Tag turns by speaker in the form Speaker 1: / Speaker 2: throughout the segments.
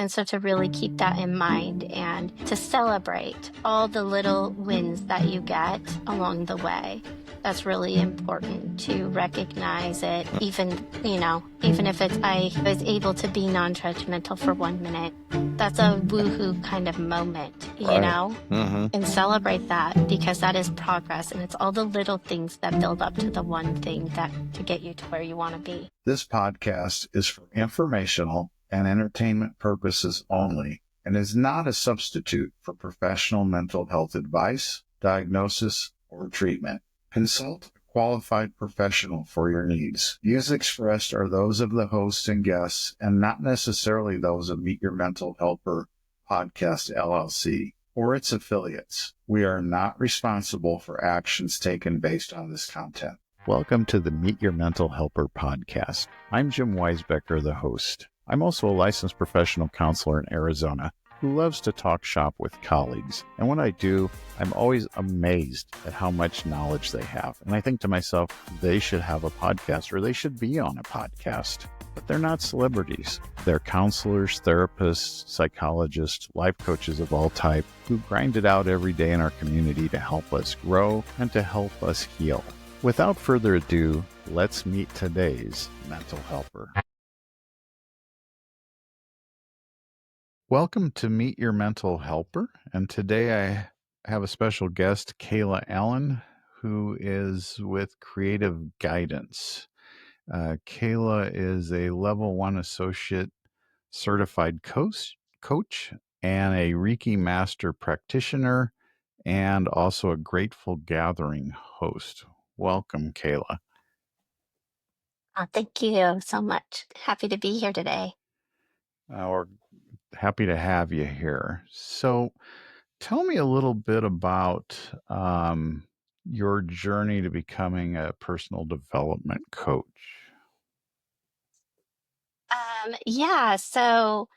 Speaker 1: And so to really keep that in mind and to celebrate all the little wins that you get along the way. That's really important to recognize it, even if it's I was able to be non-judgmental for 1 minute. That's a woohoo kind of moment,
Speaker 2: Right. Mm-hmm.
Speaker 1: and celebrate that, because that is progress, and it's all the little things that build up to the one thing that to get you to where you want to be.
Speaker 3: This podcast is for informational and entertainment purposes only and is not a substitute for professional mental health advice, diagnosis, or treatment. Consult a qualified professional for your needs. Views expressed are those of the hosts and guests and not necessarily those of Meet Your Mental Helper Podcast LLC or its affiliates. We are not responsible for actions taken based on this content.
Speaker 2: Welcome to the Meet Your Mental Helper podcast. I'm Jim Weisbecker, the host. I'm also a licensed professional counselor in Arizona who loves to talk shop with colleagues. And when I do, I'm always amazed at how much knowledge they have. And I think to myself, they should have a podcast or they should be on a podcast. But they're not celebrities. They're counselors, therapists, psychologists, life coaches of all type who grind it out every day in our community to help us grow and to help us heal. Without further ado, let's meet today's mental helper. Welcome to Meet Your Mental Helper, and today I have a special guest, Kayla Allen, who is with Creative Guidance. Kayla is a Level 1 Associate Certified Coach and a Reiki Master practitioner and also a Grateful Gathering host. Welcome, Kayla.
Speaker 1: Thank you so much. Happy to be here today.
Speaker 2: We're happy to have you here. So tell me a little bit about your journey to becoming a personal development coach.
Speaker 1: So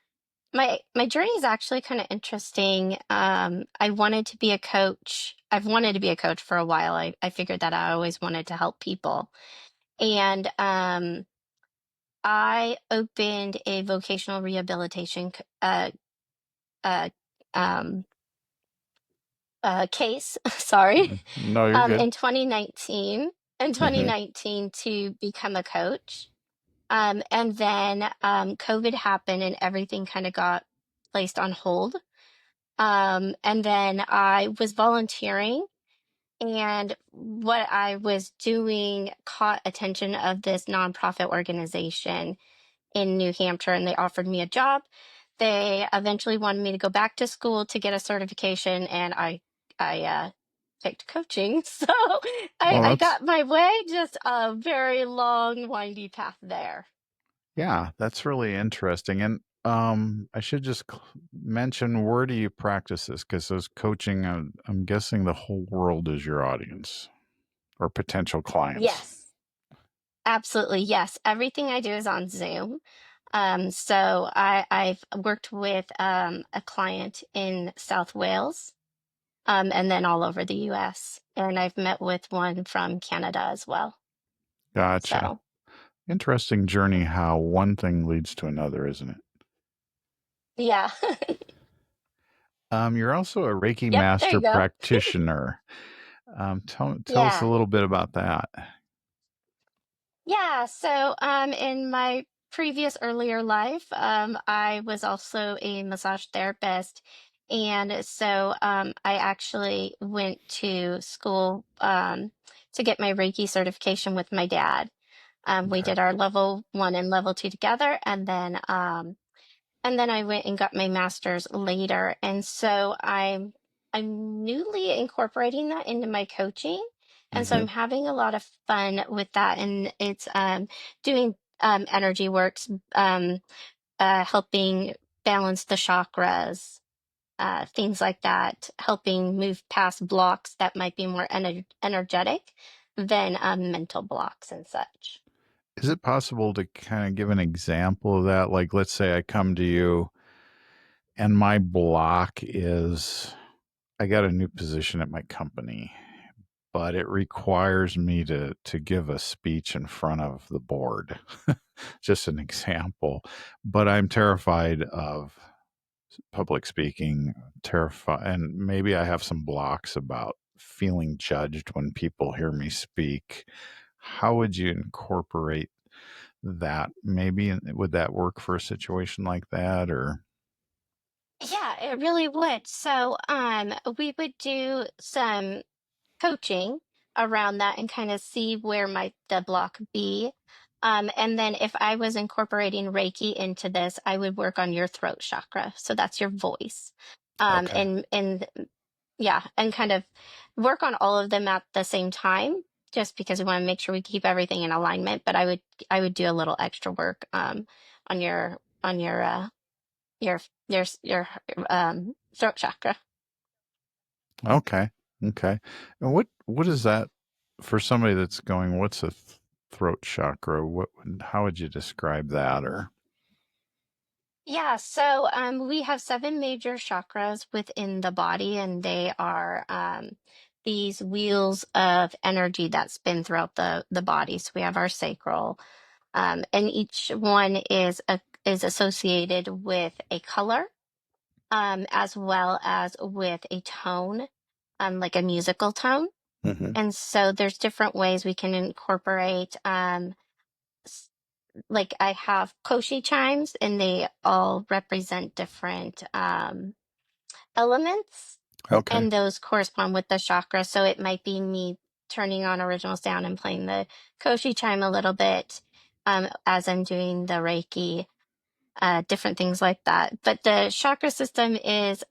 Speaker 1: my journey is actually kind of interesting. I wanted to be a coach. I've wanted to be a coach for a while. I figured that I always wanted to help people. And I opened a vocational rehabilitation uh, um, case, sorry,
Speaker 2: No, you're good.
Speaker 1: in 2019 to become a coach. And then COVID happened and everything kind of got placed on hold. And then I was volunteering, and what I was doing caught attention of this nonprofit organization in New Hampshire, and they offered me a job. They eventually wanted me to go back to school to get a certification, and I picked coaching. So I got my way, just a very long, windy path there.
Speaker 2: Yeah, that's really interesting. And I should just mention, where do you practice this? Because as coaching, I'm guessing the whole world is your audience or potential clients.
Speaker 1: Yes, absolutely. Yes. Everything I do is on Zoom. So I've worked with a client in South Wales, and then all over the US. And I've met with one from Canada as well.
Speaker 2: Gotcha.
Speaker 1: So
Speaker 2: Interesting journey, how one thing leads to another, isn't it?
Speaker 1: yeah.
Speaker 2: You're also a Reiki
Speaker 1: Yep, there
Speaker 2: Master
Speaker 1: you go.
Speaker 2: practitioner. Tell us a
Speaker 1: Yeah.
Speaker 2: little bit about that.
Speaker 1: Yeah. So in my previous earlier life, I was also a massage therapist. And so I actually went to school to get my Reiki certification with my dad. We
Speaker 2: Okay.
Speaker 1: did our level 1 and level 2 together, and then I went and got my master's later. And so I'm newly incorporating that into my coaching. And so
Speaker 2: Mhm.
Speaker 1: I'm having a lot of fun with that. And it's doing energy works, helping balance the chakras, things like that, helping move past blocks that might be more energetic than mental blocks and such.
Speaker 2: Is it possible to kind of give an example of that? Like, let's say I come to you and my block is I got a new position at my company, but it requires me to give a speech in front of the board. Just an example. But I'm terrified of public speaking, terrified, and maybe I have some blocks about feeling judged when people hear me speak. How would you incorporate that? Maybe would that work for a situation like that, or
Speaker 1: Yeah, it really would. So, we would do some coaching around that and kind of see where might the block be. And then if I was incorporating Reiki into this, I would work on your throat chakra. So that's your voice.
Speaker 2: okay,
Speaker 1: And yeah, and kind of work on all of them at the same time, just because we want to make sure we keep everything in alignment. But I would do a little extra work on your your throat chakra.
Speaker 2: okay, okay? And what is that for somebody that's going? What's a throat chakra? What? How would you describe that? Or
Speaker 1: Yeah, so we have seven major chakras within the body, and they are these wheels of energy that spin throughout the body. So we have our sacral, and each one is associated with a color, as well as with a tone, like a musical tone.
Speaker 2: hmm
Speaker 1: And so there's different ways we can incorporate. Like I have koshi chimes, and they all represent different elements,
Speaker 2: okay,
Speaker 1: and those correspond with the chakra. So it might be me turning on original sound and playing the koshi chime a little bit, as I'm doing the Reiki, different things like that. But the chakra system is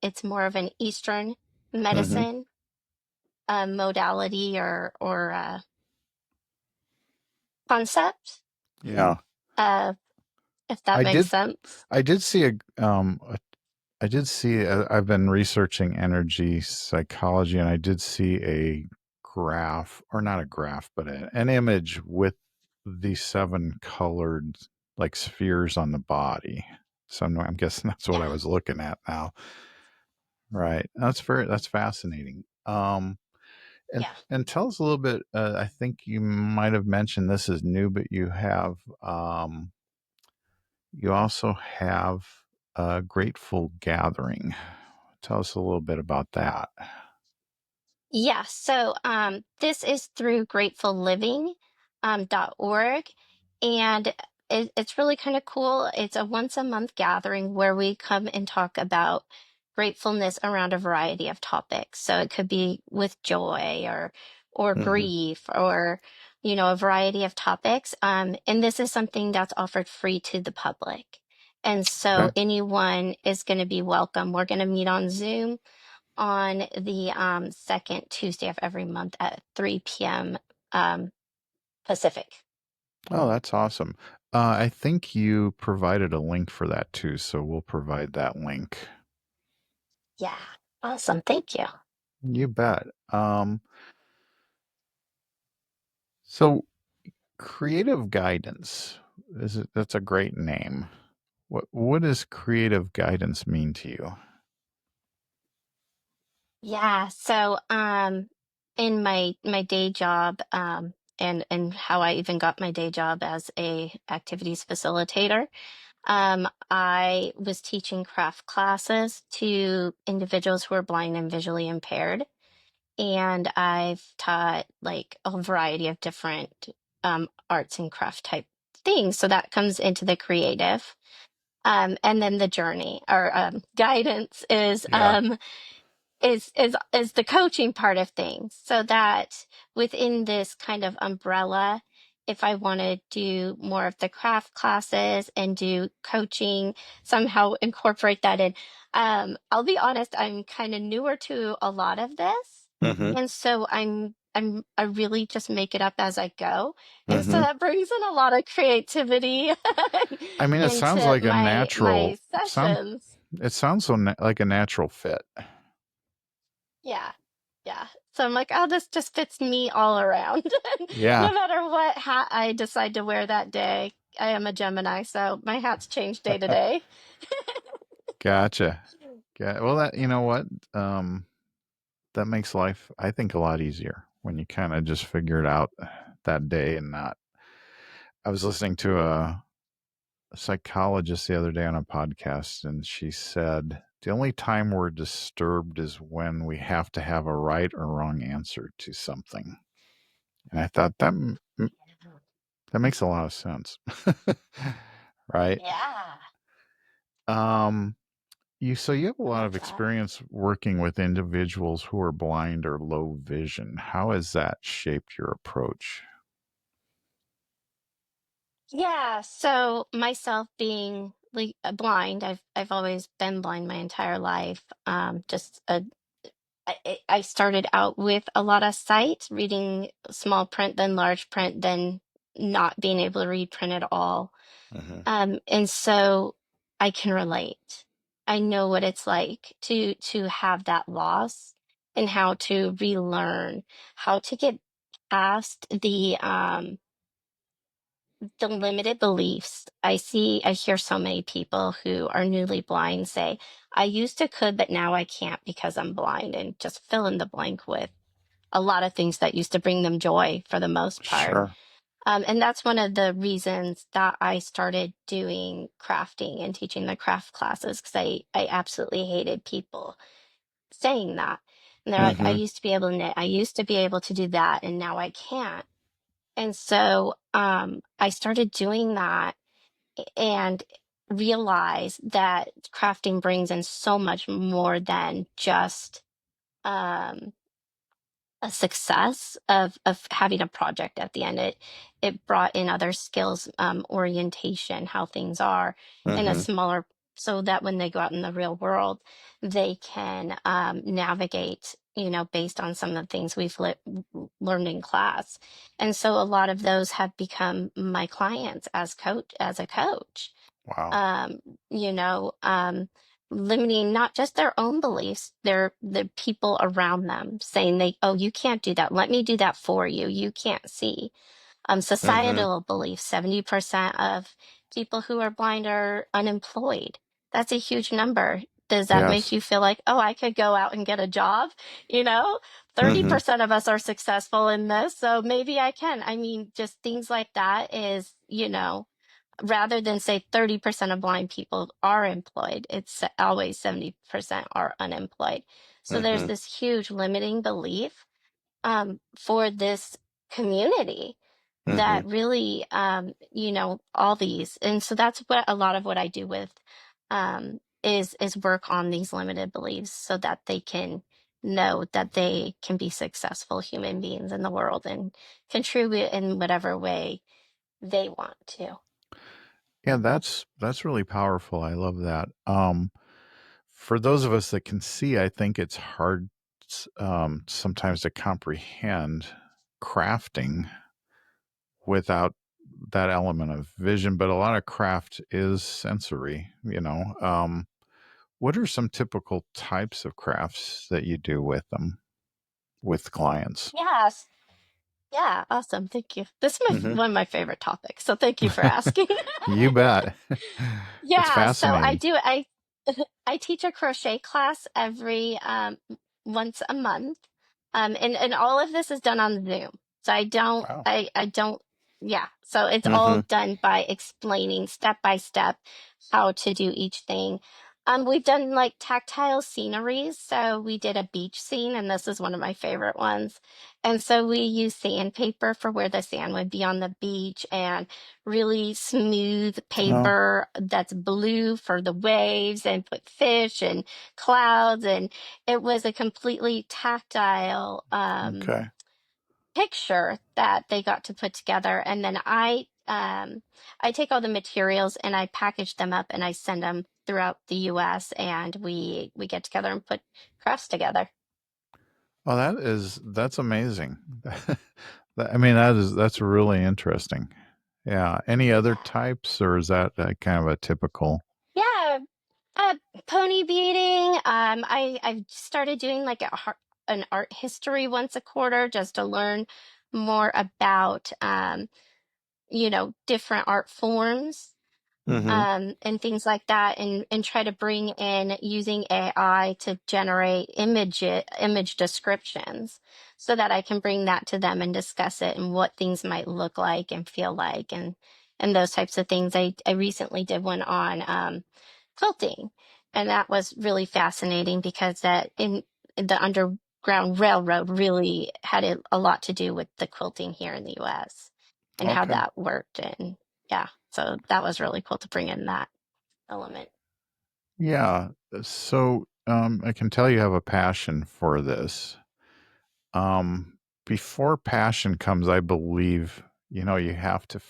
Speaker 1: it's more of an Eastern
Speaker 2: hmm
Speaker 1: medicine modality or concept,
Speaker 2: yeah.
Speaker 1: uh, if that
Speaker 2: I
Speaker 1: makes
Speaker 2: did.
Speaker 1: sense.
Speaker 2: I did see I did see. I've been researching energy psychology, and I did see a graph, or not a graph, but an image with the seven colored like spheres on the body. So I'm guessing that's what
Speaker 1: Yeah,
Speaker 2: I was looking at now. Right. That's fascinating.
Speaker 1: yeah.
Speaker 2: And tell us a little bit. I think you might have mentioned this is new, but you also have a Grateful Gathering. Tell us a little bit about that.
Speaker 1: Yeah, so this is through grateful living.org, and it's really kind of cool. It's a once a month gathering where we come and talk about gratefulness around a variety of topics. So it could be with joy or
Speaker 2: hmm
Speaker 1: grief or a variety of topics. And this is something that's offered free to the public. And so
Speaker 2: Okay.
Speaker 1: anyone is going to be welcome. We're going to meet on Zoom on the second Tuesday of every month at 3 p.m. Um, Pacific.
Speaker 2: Oh, that's awesome. I think you provided a link for that too, so we'll provide that link.
Speaker 1: Yeah, awesome. Thank you.
Speaker 2: You bet. So creative guidance that's a great name. What does creative guidance mean to you?
Speaker 1: Yeah, so in my day job, and how I even got my day job as a activities facilitator, I was teaching craft classes to individuals who are blind and visually impaired. And I've taught like a variety of different arts and craft type things. So that comes into the creative. And then the journey or guidance
Speaker 2: Yeah.
Speaker 1: is the coaching part of things. So that within this kind of umbrella, if I want to do more of the craft classes and do coaching, somehow incorporate that in. I'll be honest, I'm kind of newer to a lot of this.
Speaker 2: hmm
Speaker 1: And so I really just make it up as I go. And so
Speaker 2: hmm
Speaker 1: that brings in a lot of creativity
Speaker 2: I mean, it sounds
Speaker 1: into
Speaker 2: like a
Speaker 1: my
Speaker 2: natural sound.
Speaker 1: sessions.
Speaker 2: It sounds so like a natural fit.
Speaker 1: Yeah. Yeah. So I'm like, oh, this just fits me all around.
Speaker 2: Yeah.
Speaker 1: No matter what hat I decide to wear that day. I am a Gemini, so my hats change day to day.
Speaker 2: Gotcha. Well, that you know what, um, that makes life, I think, a lot easier when you kind of just figure it out that day and not. I was listening to psychologist the other day on a podcast, and she said the only time we're disturbed is when we have to have a right or wrong answer to something. And I thought that makes a lot of sense. Right?
Speaker 1: Yeah.
Speaker 2: Um, you have a
Speaker 1: I
Speaker 2: lot
Speaker 1: love
Speaker 2: of
Speaker 1: that.
Speaker 2: experience working with individuals who are blind or low vision. How has that shaped your approach?
Speaker 1: Yeah, so myself being blind, I've always been blind my entire life. Just I started out with a lot of sight, reading small print, then large print, then not being able to read print at all.
Speaker 2: Hmm.
Speaker 1: And so I can relate. I know what it's like to have that loss and how to relearn, how to get past the limited beliefs. I hear so many people who are newly blind say, I used to could, but now I can't because I'm blind, and just fill in the blank with a lot of things that used to bring them joy for the most part.
Speaker 2: Sure.
Speaker 1: And that's one of the reasons that I started doing crafting and teaching the craft classes, because I absolutely hated people saying that. And they're like, I
Speaker 2: Hmm.
Speaker 1: used to be able to knit, I used to be able to do that, and now I can't. And so I started doing that and realized that crafting brings in so much more than just um, a success of having a project at the end. It brought in other skills, orientation, how things are in a
Speaker 2: Hmm.
Speaker 1: smaller, so that when they go out in the real world, they can navigate, based on some of the things we've learned in class. And so a lot of those have become my clients as a coach.
Speaker 2: Wow.
Speaker 1: um, you know, um, Limiting not just their own beliefs, the people around them, saying oh, you can't do that. Let me do that for you. You can't see.
Speaker 2: Hmm.
Speaker 1: Societal beliefs, 70% of people who are blind are unemployed. That's a huge number. Does that make
Speaker 2: Yes.
Speaker 1: you feel like, oh, I could go out and get a job? You know,
Speaker 2: Hmm.
Speaker 1: 30% of us are successful in this, so maybe I can. I mean, just things like that is, rather than say 30% of blind people are employed, it's always 70% are unemployed. So there's
Speaker 2: Hmm.
Speaker 1: this huge limiting belief for this community
Speaker 2: Hmm.
Speaker 1: that really, all these. And so that's what a lot of what I do with is work on these limited beliefs so that they can know that they can be successful human beings in the world and contribute in whatever way they want to.
Speaker 2: Yeah, that's really powerful. I love that. For those of us that can see, I think it's hard sometimes to comprehend crafting without that element of vision. But a lot of craft is sensory. What are some typical types of crafts that you do with them, with clients?
Speaker 1: Yes. Yeah, awesome. Thank you. This is
Speaker 2: Hmm.
Speaker 1: one of my favorite topics. So thank you for asking.
Speaker 2: You bet. It's
Speaker 1: Yeah, so
Speaker 2: fascinating.
Speaker 1: I teach a crochet class every once a month. And all of this is done on Zoom. So
Speaker 2: Wow.
Speaker 1: I don't yeah. So it's all
Speaker 2: Hmm.
Speaker 1: done by explaining step by step how to do each thing. We've done like tactile sceneries. So we did a beach scene, and this is one of my favorite ones. And so we use sandpaper for where the sand would be on the beach, and really smooth
Speaker 2: Oh,
Speaker 1: paper that's blue for the waves, and put fish and clouds. And it was a completely tactile
Speaker 2: okay.
Speaker 1: picture that they got to put together. And then I take all the materials and I package them up and I send them throughout the US, and we get together and put crafts together.
Speaker 2: Oh, that's amazing. I mean, that's really interesting. Yeah. Any other types, or is that kind of a typical?
Speaker 1: Yeah, uh, pony beading. I've started doing like an art history once a quarter, just to learn more about different art forms,
Speaker 2: Hmm.
Speaker 1: and things like that, and try to bring in using AI to generate image descriptions, so that I can bring that to them and discuss it and what things might look like and feel like, and those types of things. I recently did one on quilting, and that was really fascinating because that in the Underground Railroad really had a lot to do with the quilting here in the U.S. and how
Speaker 2: Okay.
Speaker 1: that worked. And yeah, so that was really cool to bring in that element.
Speaker 2: Yeah. So I can tell you have a passion for this. Before passion comes, I believe, you have to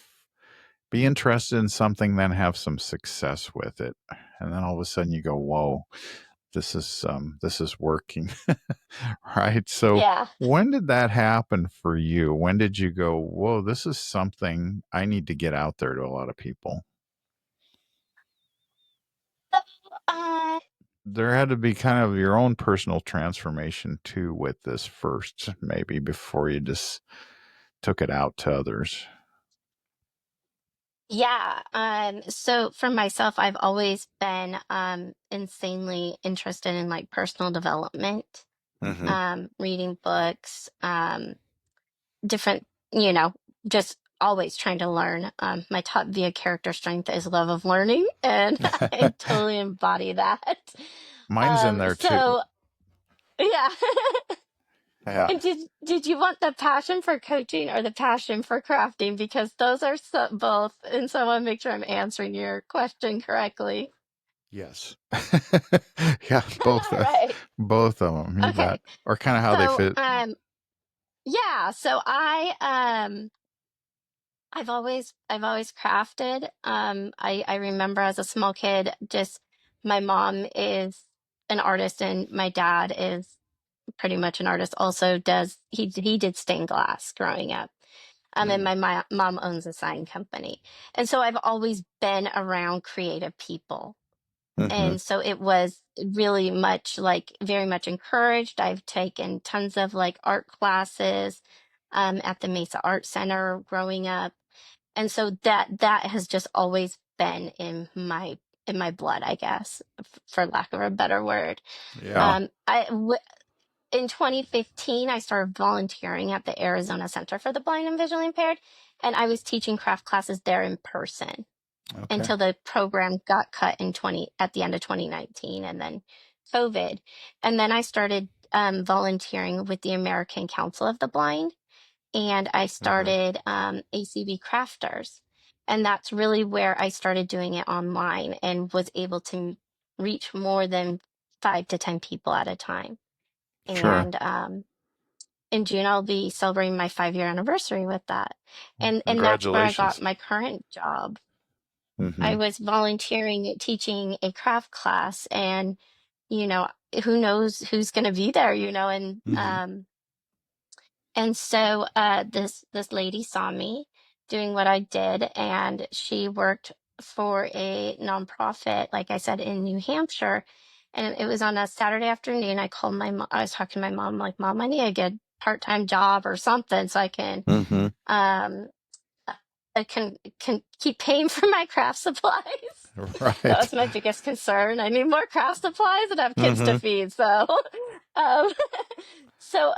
Speaker 2: be interested in something, then have some success with it. And then all of a sudden you go, whoa, this is working. Right. So
Speaker 1: Yeah.
Speaker 2: when did that happen for you? When did you go, whoa, this is something I need to get out there to a lot of people?
Speaker 1: So, uh,
Speaker 2: There had to be kind of your own personal transformation too with this first, maybe before you just took it out to others.
Speaker 1: yeah. So for myself, I've always been insanely interested in like personal development,
Speaker 2: Mm-hmm.
Speaker 1: reading books, different, you know, just always trying to learn. My top via character strength is love of learning, and I totally embody that.
Speaker 2: Mine's in there too.
Speaker 1: So yeah.
Speaker 2: Yeah.
Speaker 1: And did you want the passion for coaching or the passion for crafting? Because those are both, and so I want to make sure I'm answering your question correctly.
Speaker 2: Yes. Yeah, both
Speaker 1: All right.
Speaker 2: both of them, you bet.
Speaker 1: Okay.
Speaker 2: Or kind of how they
Speaker 1: So
Speaker 2: fit.
Speaker 1: yeah, so I've always crafted. I remember as a small kid, just my mom is an artist and my dad is pretty much an artist. Also does he did stained glass growing up. And
Speaker 2: Mm.
Speaker 1: my mom owns a sign company. And so I've always been around creative people.
Speaker 2: Mm-hmm.
Speaker 1: And so it was really much like very much encouraged. I've taken tons of like art classes at the Mesa Art Center growing up. And so that has just always been in my blood, I guess, for lack of a better word.
Speaker 2: Yeah.
Speaker 1: Um, in 2015, I started volunteering at the Arizona Center for the Blind and Visually Impaired, and I was teaching craft classes there in person
Speaker 2: Okay.
Speaker 1: until the program got cut at the end of 2019, and then COVID. And then I started volunteering with the American Council of the Blind, and I
Speaker 2: Mm-hmm.
Speaker 1: started ACB Crafters. And that's really where I started doing it online and was able to reach more than 5 to 10 people at a time.
Speaker 2: Sure.
Speaker 1: And in June, I'll be celebrating my 5-year anniversary with that. And that's where I got
Speaker 2: Congratulations.
Speaker 1: my current job.
Speaker 2: Mm-hmm.
Speaker 1: I was volunteering, teaching a craft class, and you know, who knows who's going to be there,
Speaker 2: Mm-hmm.
Speaker 1: and so this lady saw me doing what I did, and she worked for a nonprofit, like I said, in New Hampshire. And it was on a Saturday afternoon. I called my mom. I was talking to my mom, like, Mom, I need a good part-time job or something so I can
Speaker 2: Mm-hmm.
Speaker 1: um I can keep paying for my craft supplies. That
Speaker 2: Right.
Speaker 1: was my biggest concern. I need more craft supplies and I have kids to
Speaker 2: Mm-hmm.
Speaker 1: feed. So,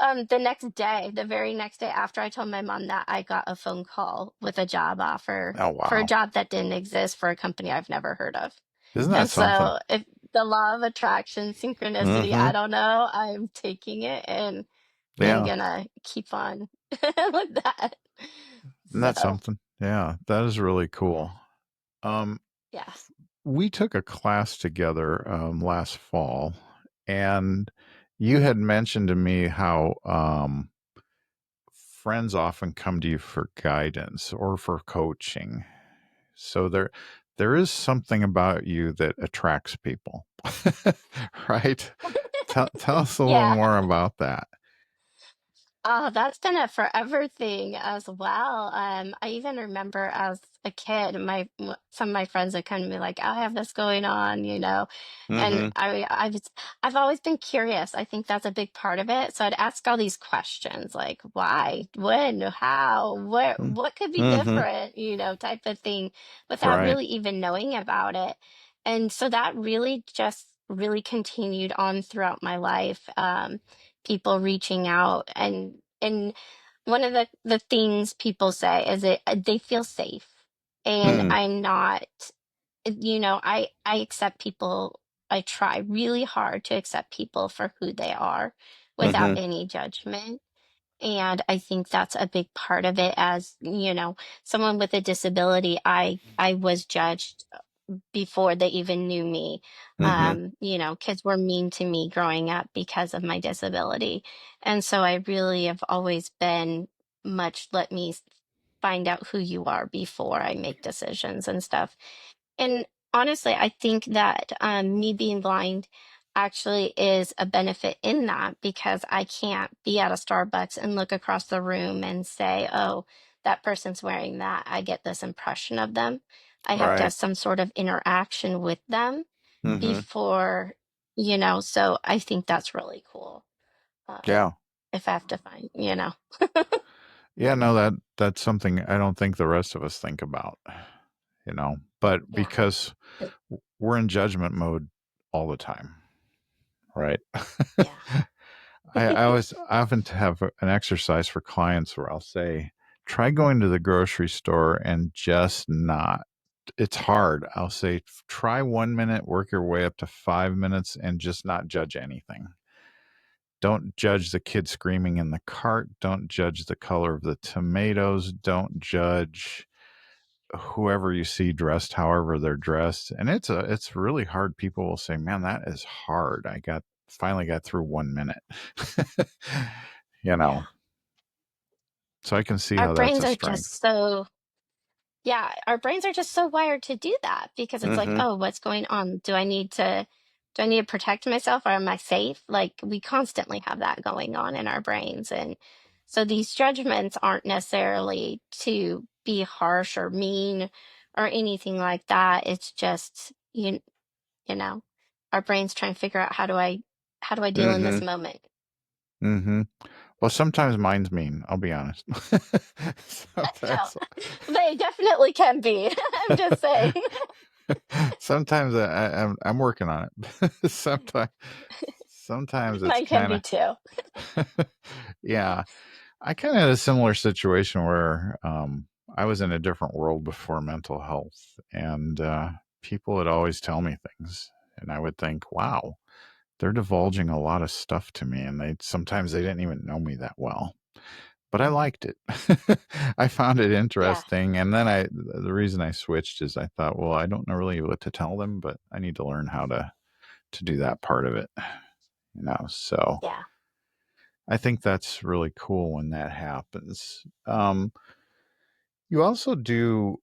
Speaker 1: um, the next day, the very next day after I told my mom that, I got a phone call with a job offer
Speaker 2: Oh
Speaker 1: for a
Speaker 2: wow.
Speaker 1: job that didn't exist for a company I've never heard of.
Speaker 2: Isn't that
Speaker 1: And
Speaker 2: something?
Speaker 1: so, if the law of attraction, synchronicity,
Speaker 2: Mm-hmm.
Speaker 1: I don't know, I'm taking it and
Speaker 2: Yeah.
Speaker 1: gonna keep on with that.
Speaker 2: Isn't that
Speaker 1: So,
Speaker 2: something? Yeah. That is really cool. Um,
Speaker 1: yeah.
Speaker 2: we took a class together last fall, and you had mentioned to me how friends often come to you for guidance or for coaching. So there is something about you that attracts people, right? Tell us a little
Speaker 1: Yeah.
Speaker 2: more about that.
Speaker 1: Oh, that's been a forever thing as well. I even remember as a kid, some of my friends would come to me like, "I have this going on," and
Speaker 2: Mm-hmm.
Speaker 1: I've always been curious. I think that's a big part of it. So I'd ask all these questions like, why, when, how, where, what could be
Speaker 2: Mm-hmm.
Speaker 1: different, type of thing, without
Speaker 2: Right.
Speaker 1: really even knowing about it. And so that really just really continued on throughout my life. People reaching out, and one of the things people say is they feel safe. And
Speaker 3: Hmm.
Speaker 1: I'm not, I accept people. I try really hard to accept people for who they are without
Speaker 3: Mm-hmm.
Speaker 1: any judgment. And I think that's a big part of it. As someone with a disability, I was judged before they even knew me.
Speaker 3: Mm-hmm.
Speaker 1: Kids were mean to me growing up because of my disability. And so I really have always been much let me find out who you are before I make decisions and stuff. And honestly, I think that me being blind actually is a benefit in that, because I can't be at a Starbucks and look across the room and say, oh, that person's wearing that. I get this impression of them. I have to have
Speaker 3: Right.
Speaker 1: some sort of interaction with them
Speaker 3: Mm-hmm.
Speaker 1: before, so I think that's really cool. Um,
Speaker 3: Yeah.
Speaker 1: if I have to find.
Speaker 2: Yeah, no, that's something I don't think the rest of us think about, but
Speaker 1: Yeah.
Speaker 2: because we're in judgment mode all the time, right?
Speaker 1: Yeah.
Speaker 2: I often have an exercise for clients where I'll say, try going to the grocery store and just not. It's hard. I'll say, try 1 minute, work your way up to 5 minutes, and just not judge anything. Don't judge the kid screaming in the cart. Don't judge the color of the tomatoes. Don't judge whoever you see dressed however they're dressed. And it's really hard. People will say, man, that is hard. Finally got through 1 minute. you
Speaker 1: Yeah.
Speaker 2: know so I can see
Speaker 1: Our
Speaker 2: how that's
Speaker 1: brains
Speaker 2: a
Speaker 1: are
Speaker 2: strength.
Speaker 1: just so Yeah, our brains are just so wired to do that, because it's like,
Speaker 3: Mm-hmm.
Speaker 1: oh, what's going on? Do I need to protect myself, or am I safe? Like, we constantly have that going on in our brains. And so these judgments aren't necessarily to be harsh or mean or anything like that. It's just, you know, our brains trying to figure out, how do I deal in
Speaker 3: Mm-hmm.
Speaker 1: this moment?
Speaker 2: Hmm. Well, sometimes mine's mean. I'll be honest.
Speaker 1: No,
Speaker 2: sometimes,
Speaker 1: they definitely can be. I'm just saying.
Speaker 2: sometimes I'm working on it. Sometimes it's
Speaker 1: Mine can
Speaker 2: kind
Speaker 1: be too.
Speaker 2: of, yeah. I kind of had a similar situation where I was in a different world before mental health, and people would always tell me things, and I would think, "Wow, they're divulging a lot of stuff to me," and sometimes they didn't even know me that well, but I liked it. I found it
Speaker 1: Yeah,
Speaker 2: interesting, and then the reason I switched is I thought, well, I don't know really what to tell them, but I need to learn how to do that part of it, So
Speaker 1: yeah.
Speaker 2: I think that's really cool when that happens. You also do.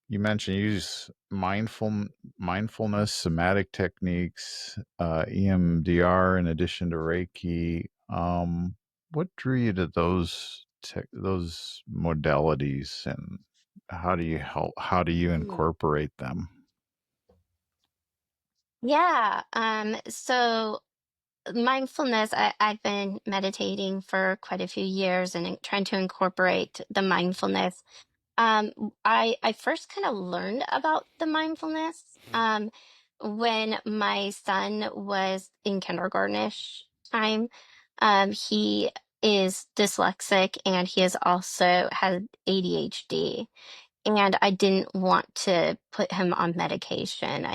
Speaker 2: You mentioned you use mindfulness, somatic techniques, EMDR, in addition to Reiki. What drew you to those modalities, and how do you help? How do you
Speaker 1: Mm.
Speaker 2: incorporate them?
Speaker 1: Yeah. So mindfulness, I've been meditating for quite a few years and trying to incorporate the mindfulness. I first kind of learned about the mindfulness when my son was in kindergartenish time. He is dyslexic, and he has also had ADHD. And I didn't want to put him on medication.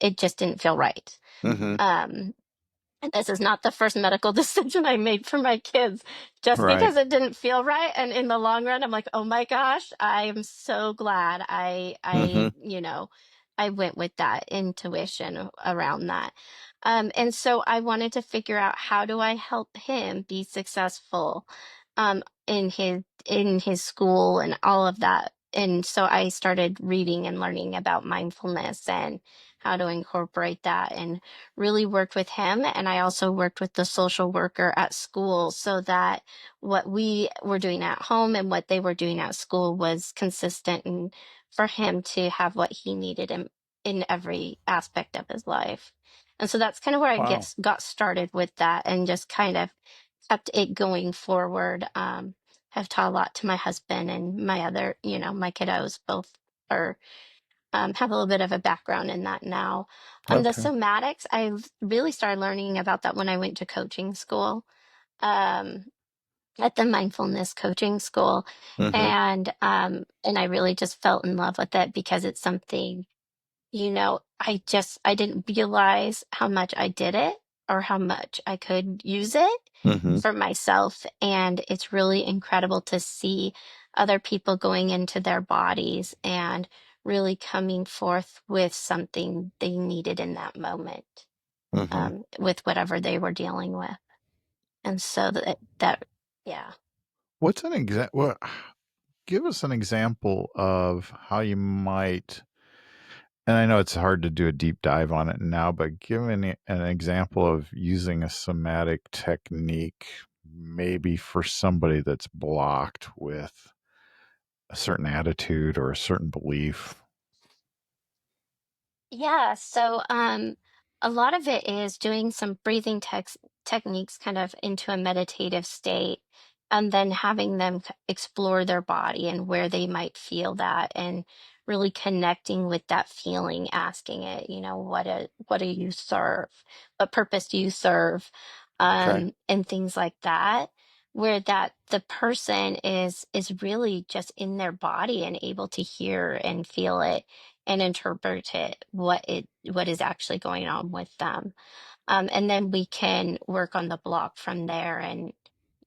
Speaker 1: It just didn't feel right.
Speaker 3: Mm-hmm.
Speaker 1: Um, and this is not the first medical decision I made for my kids, just
Speaker 3: Right.
Speaker 1: because it didn't feel right. And in the long run, I'm like, oh my gosh, I am so glad
Speaker 3: Mm-hmm.
Speaker 1: I went with that intuition around that. And so I wanted to figure out, how do I help him be successful in his school and all of that. And so I started reading and learning about mindfulness and how to incorporate that, and really worked with him. And I also worked with the social worker at school, so that what we were doing at home and what they were doing at school was consistent, and for him to have what he needed in every aspect of his life. And so that's kind of where I
Speaker 3: Wow.
Speaker 1: got started with that, and just kind of kept it going forward. Have taught a lot to my husband and my other, my kiddos. Both are have a little bit of a background in that now. The
Speaker 3: Okay.
Speaker 1: somatics, I really started learning about that when I went to coaching school. Um, at the mindfulness coaching school.
Speaker 2: Mm-hmm.
Speaker 1: And I really just fell in love with it because it's something, I didn't realize how much I did it or how much I could use it
Speaker 2: Mm-hmm.
Speaker 1: for myself. And it's really incredible to see other people going into their bodies and really coming forth with something they needed in that moment,
Speaker 2: Mm-hmm.
Speaker 1: with whatever they were dealing with. And so yeah.
Speaker 2: What's an example? Well, give us an example of how you might, and I know it's hard to do a deep dive on it now, but give me an example of using a somatic technique, maybe for somebody that's blocked with a certain attitude or a certain belief.
Speaker 1: Yeah, so a lot of it is doing some breathing techniques kind of into a meditative state, and then having them explore their body and where they might feel that, and really connecting with that feeling, asking it, what do you serve? What purpose do you serve?
Speaker 2: Okay.
Speaker 1: And things like that, where that the person is really just in their body and able to hear and feel it and interpret it, what is actually going on with them. And then we can work on the block from there, and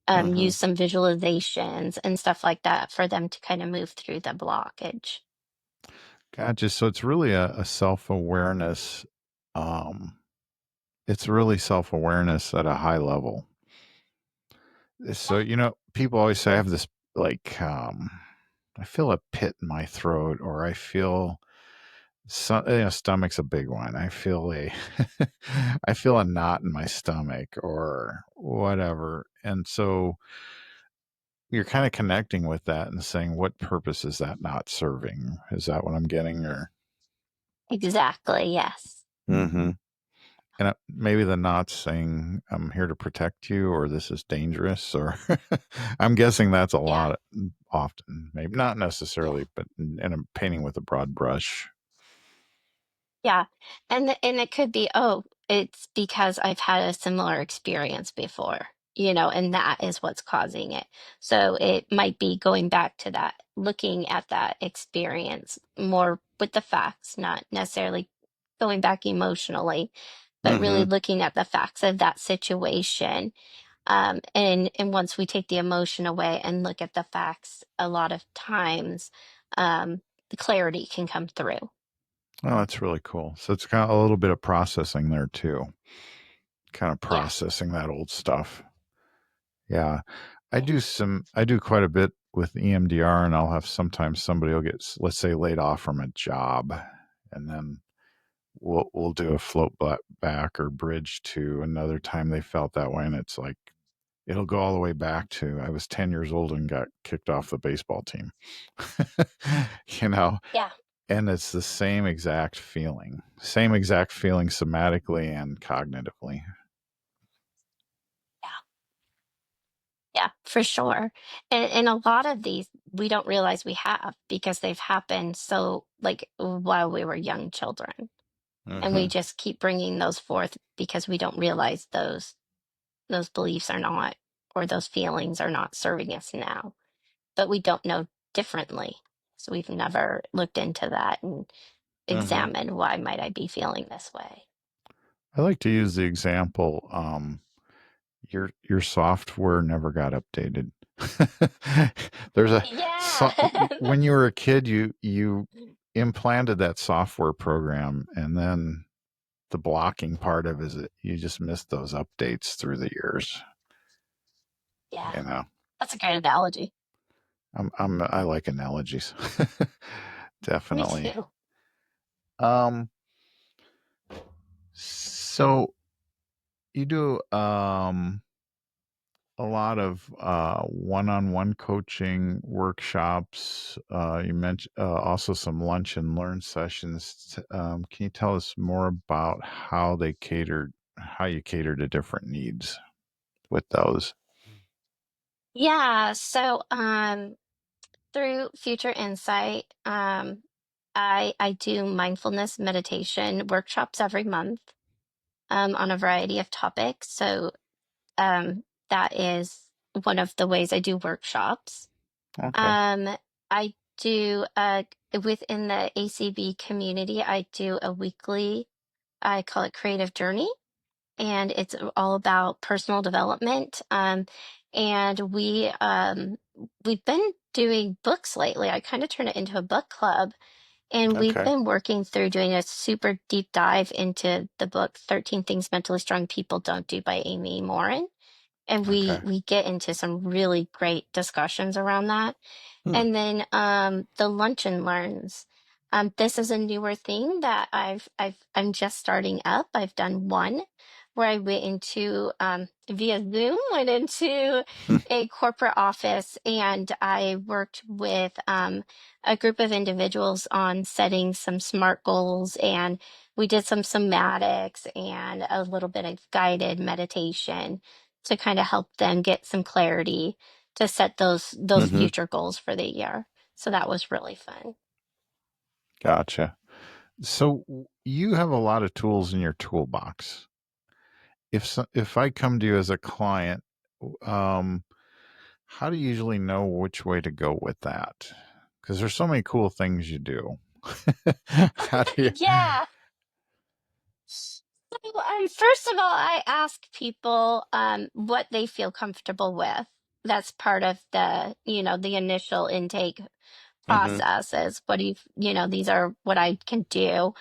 Speaker 2: Mm-hmm.
Speaker 1: use some visualizations and stuff like that for them to kind of move through the blockage.
Speaker 2: Gotcha. So it's really a self awareness. Um, it's really self awareness at a high level. So, people always say I have this, like, I feel a pit in my throat, or I feel stomach's a big one. I feel I feel a knot in my stomach or whatever. And so you're kind of connecting with that and saying, what purpose is that not serving? Is that what I'm getting? Or,
Speaker 1: Exactly, yes.
Speaker 2: mm-hmm. And maybe the knot's saying, I'm here to protect you, or this is dangerous, or I'm guessing that's a
Speaker 1: Yeah.
Speaker 2: lot often, maybe not necessarily, but in a painting with a broad brush.
Speaker 1: Yeah. And it could be, oh, it's because I've had a similar experience before, and that is what's causing it. So it might be going back to that, looking at that experience more with the facts, not necessarily going back emotionally, but really
Speaker 2: Mm-hmm.
Speaker 1: looking at the facts of that situation. And once we take the emotion away and look at the facts, a lot of times, the clarity can come through.
Speaker 2: Oh, that's really cool. So it's kind of a little bit of processing there too, kind of
Speaker 1: Yeah.
Speaker 2: processing that old stuff. Yeah. I do quite a bit with EMDR, and I'll have sometimes somebody will get, let's say, laid off from a job, and then we'll do a back or bridge to another time they felt that way. And it's like, it'll go all the way back to, I was 10 years old and got kicked off the baseball team, you know,
Speaker 1: Yeah.
Speaker 2: and it's the same exact feeling somatically and cognitively.
Speaker 1: Yeah. Yeah, for sure. And a lot of these we don't realize we have because they've happened so like while we were young children. And we
Speaker 2: Hmm.
Speaker 1: just keep bringing those forth because we don't realize those beliefs are not, or those feelings are not serving us now. But we don't know differently. So we've never looked into that and
Speaker 2: Hmm.
Speaker 1: examined, why might I be feeling this way?
Speaker 2: I like to use the example, your software never got updated. There's a
Speaker 1: Yeah.
Speaker 2: so, when you were a kid, you implanted that software program, and then the blocking part of it is that you just missed those updates through the years.
Speaker 1: Yeah.
Speaker 2: You know,
Speaker 1: That's a great analogy.
Speaker 2: I like analogies.
Speaker 1: Me
Speaker 2: Definitely.
Speaker 1: too.
Speaker 2: Um, so you do a lot of one-on-one coaching workshops. You mentioned also some lunch and learn sessions. Can you tell us more about how you cater to different needs with those?
Speaker 1: Yeah. So through Future Insight, I do mindfulness meditation workshops every month, on a variety of topics. So that is one of the ways I do workshops.
Speaker 2: Okay.
Speaker 1: Um, I do within the ACB community, I do a weekly, I call it Creative Journey, and it's all about personal development. And we've been doing books lately. I kind of turn it into a book club, and we've
Speaker 2: Okay.
Speaker 1: been working through doing a super deep dive into the book 13 Things Mentally Strong People Don't Do by Amy Morin. And we
Speaker 2: Okay.
Speaker 1: we get into some really great discussions around that.
Speaker 2: Hmm.
Speaker 1: And then the lunch and learns. This is a newer thing that I'm just starting up. I've done one where I went into via Zoom, went into a corporate office, and I worked with a group of individuals on setting some SMART goals, and we did some somatics and a little bit of guided meditation to kind of help them get some clarity to set those
Speaker 2: Mm-hmm.
Speaker 1: future goals for the year. So that was really fun.
Speaker 2: Gotcha. So you have a lot of tools in your toolbox. If I come to you as a client, um, how do you usually know which way to go with that? Because there's so many cool things you do. How do you?
Speaker 1: Yeah. So, first of all, I ask people what they feel comfortable with. That's part of the initial intake
Speaker 2: Mm-hmm.
Speaker 1: process is what do these are what I can do.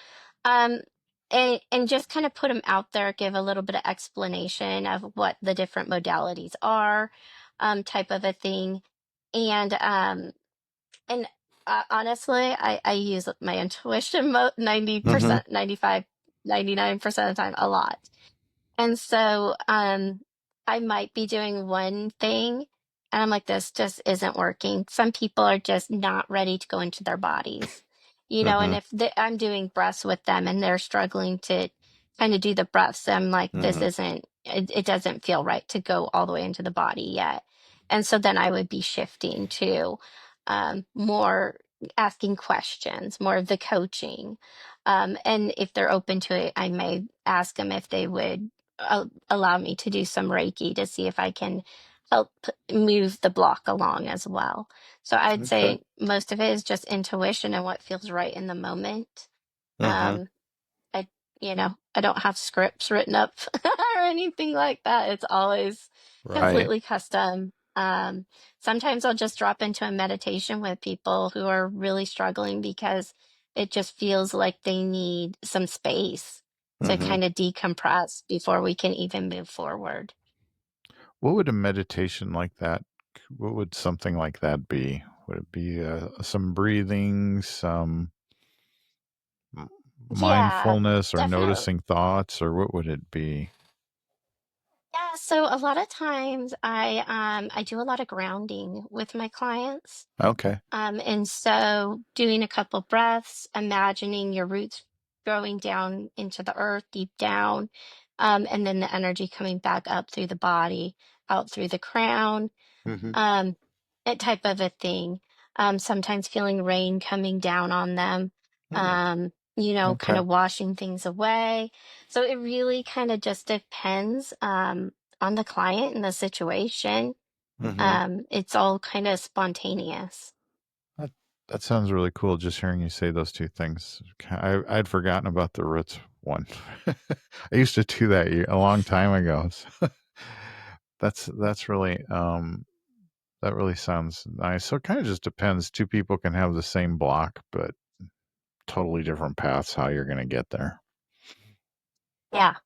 Speaker 1: Um, and just kind of put them out there, give a little bit of explanation of what the different modalities are, type of a thing. And honestly, I use my intuition 90%, 95, 99% of the time a lot. And so I might be doing one thing and I'm like, this just isn't working. Some people are just not ready to go into their bodies, and
Speaker 2: Mm-hmm.
Speaker 1: if I'm doing breaths with them and they're struggling to kind of do the breaths, I'm like,
Speaker 2: Mm-hmm.
Speaker 1: it doesn't feel right to go all the way into the body yet. And so then I would be shifting to more asking questions, more of the coaching. And if they're open to it, I may ask them if they would allow me to do some Reiki to see if I can help move the block along as well. So I'd
Speaker 2: Okay.
Speaker 1: say most of it is just intuition and what feels right in the moment.
Speaker 2: Mm-hmm.
Speaker 1: Um, I, I don't have scripts written up or anything like that. It's always
Speaker 2: Right.
Speaker 1: completely custom. Sometimes I'll just drop into a meditation with people who are really struggling because it just feels like they need some space to
Speaker 2: Mm-hmm.
Speaker 1: kind of decompress before we can even move forward.
Speaker 2: What would a meditation like that? What would something like that be? Would it be some breathing, some m-
Speaker 1: Yeah,
Speaker 2: mindfulness, or
Speaker 1: definitely.
Speaker 2: noticing thoughts, or what would it be?
Speaker 1: Yeah, so a lot of times I do a lot of grounding with my clients.
Speaker 2: Okay.
Speaker 1: And so doing a couple breaths, imagining your roots growing down into the earth, deep down, and then the energy coming back up through the body, out through the crown,
Speaker 2: Mm-hmm.
Speaker 1: um, that type of a thing. Sometimes feeling rain coming down on them,
Speaker 2: Mm.
Speaker 1: kind
Speaker 2: Okay.
Speaker 1: of washing things away. So it really kind of just depends on the client and the situation.
Speaker 2: Mm-hmm.
Speaker 1: It's all kind of spontaneous.
Speaker 2: That, that sounds really cool. Just hearing you say those two things, I'd forgotten about the roots one. I used to do that a long time ago. So that's really that really sounds nice. So it kind of just depends. Two people can have the same block, but totally different paths how you're going to get there.
Speaker 1: Yeah,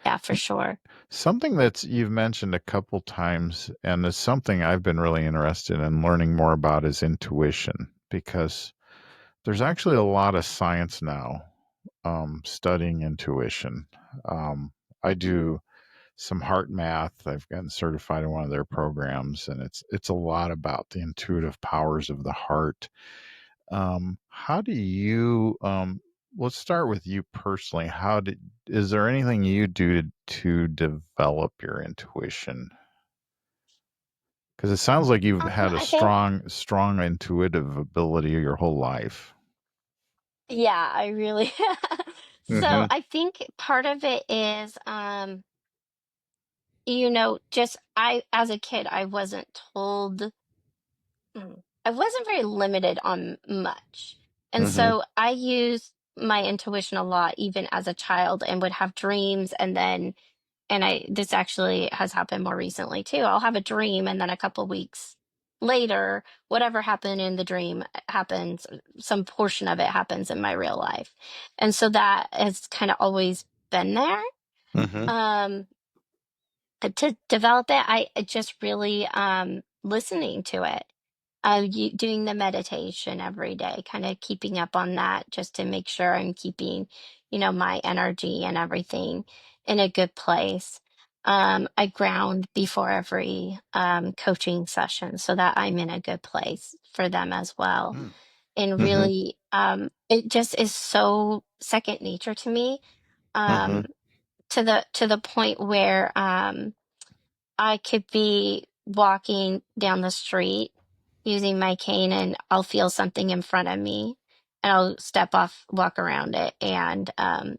Speaker 1: yeah, for
Speaker 2: And
Speaker 1: sure.
Speaker 2: something that you've mentioned a couple times, and it's something I've been really interested in learning more about, is intuition, because there's actually a lot of science now studying intuition. Um, I do some heart math. I've gotten certified in one of their programs, and it's a lot about the intuitive powers of the heart. How do you? Let's start with you personally. Is there anything you do to develop your intuition? Because it sounds like you've had a
Speaker 1: I think,
Speaker 2: strong intuitive ability your whole life.
Speaker 1: yeah, I really. So
Speaker 2: Mm-hmm.
Speaker 1: I think part of it is, just as a kid, I wasn't told, I wasn't very limited on much. And
Speaker 2: Mm-hmm.
Speaker 1: so I used my intuition a lot, even as a child, and would have dreams. This actually has happened more recently too. I'll have a dream, and then a couple weeks later, whatever happened in the dream happens, some portion of it happens in my real life. And so that has kind of always been there.
Speaker 2: Mm-hmm.
Speaker 1: Um, to develop it, I just really listening to it, doing the meditation every day, kind of keeping up on that just to make sure I'm keeping, my energy and everything in a good place. I ground before every coaching session so that I'm in a good place for them as well. And
Speaker 2: Mm-hmm.
Speaker 1: really, it just is so second nature to me,
Speaker 2: Mm-hmm.
Speaker 1: um, to the point where I could be walking down the street using my cane and I'll feel something in front of me and I'll step off, walk around it and